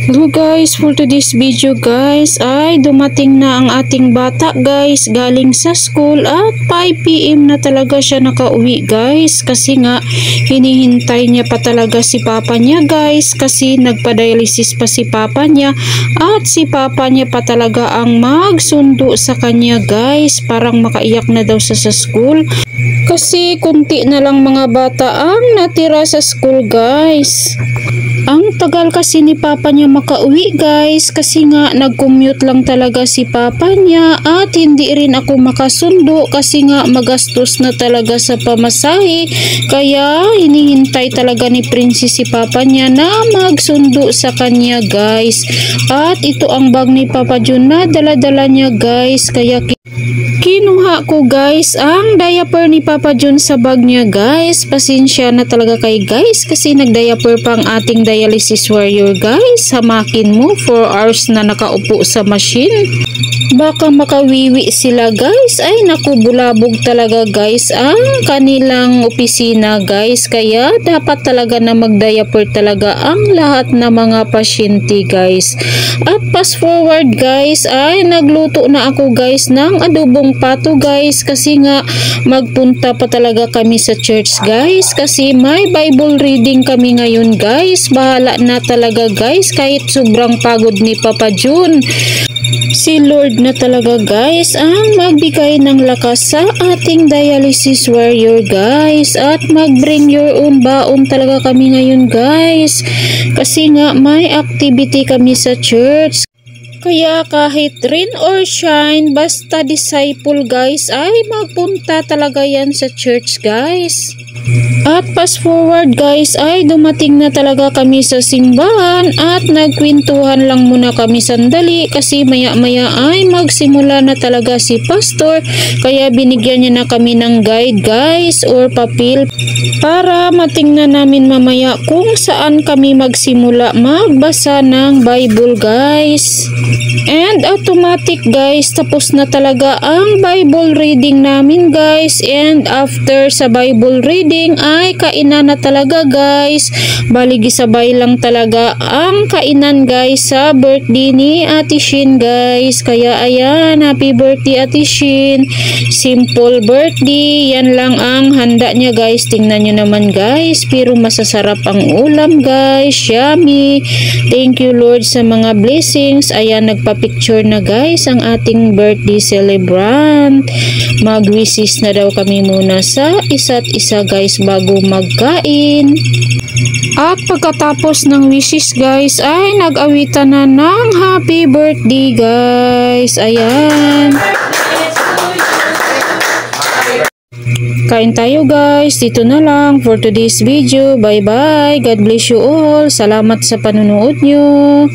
Hello guys, for today's video guys ay dumating na ang ating bata guys galing sa school at 5 PM na talaga siya nakauwi guys kasi nga hinihintay niya pa talaga si papa niya guys kasi nagpa-dialysis pa si papa niya at si papa niya pa talaga ang magsundo sa kanya guys, parang makaiyak na daw sa school kasi kunti na lang mga bata ang natira sa school guys. Ang tagal kasi ni papa niya makauwi guys kasi nga nag-commute lang talaga si papa niya at hindi rin ako makasundo kasi nga magastos na talaga sa pamasahe, kaya hinihintay talaga ni Princess si papa niya na magsundo sa kanya guys. At ito ang bag ni Papa Jun na dala-dala niya guys, kaya kinuha ko guys ang diaper ni Papa Jun sa bag niya guys. Pasensya na talaga kay guys kasi nag-diaper pang ating dialysis warrior guys. Hamakin mo 4 hours na nakaupo sa machine. Baka makawiwi sila guys. Ay naku, bulabog talaga guys ang kanilang opisina guys. Kaya dapat talaga na mag-diaper talaga ang lahat ng mga pasyente guys. At fast forward guys ay nagluto na ako guys ng adobong pato guys kasi nga magpunta pa talaga kami sa church guys kasi may Bible reading kami ngayon guys. Bahala na talaga guys kahit sobrang pagod ni Papa Jun. Si Lord na talaga guys ang magbigay ng lakas sa ating dialysis warrior guys, at mag-bring your own baon talaga kami ngayon guys kasi nga may activity kami sa church. Kaya kahit rain or shine, basta disciple guys ay magpunta talaga yan sa church guys. At fast forward guys ay dumating na talaga kami sa simbahan at nagkwentuhan lang muna kami sandali kasi maya maya ay magsimula na talaga si pastor, kaya binigyan niya na kami ng guide guys or papel para matingnan namin mamaya kung saan kami magsimula magbasa ng Bible guys. And automatic guys, tapos na talaga ang Bible reading namin guys, and after sa Bible reading ay kainan na talaga guys. Bali gisabay lang talaga ang kainan guys sa birthday ni Ate Shin guys. Kaya ayan, happy birthday Ate Shin. Simple birthday, yan lang ang handa niya guys. Tingnan nyo naman guys, pero masasarap ang ulam guys. Yummy. Thank you Lord sa mga blessings. Ayan, nagpa-picture na guys ang ating birthday celebrant. Mag-wishes na daw kami muna sa isa't isa guys bago magkain. At pagkatapos ng wishes guys ay nag-awitan na ng happy birthday guys. Ayan. Kain tayo guys. Dito na lang for today's video. Bye bye. God bless you all. Salamat sa panunood nyo.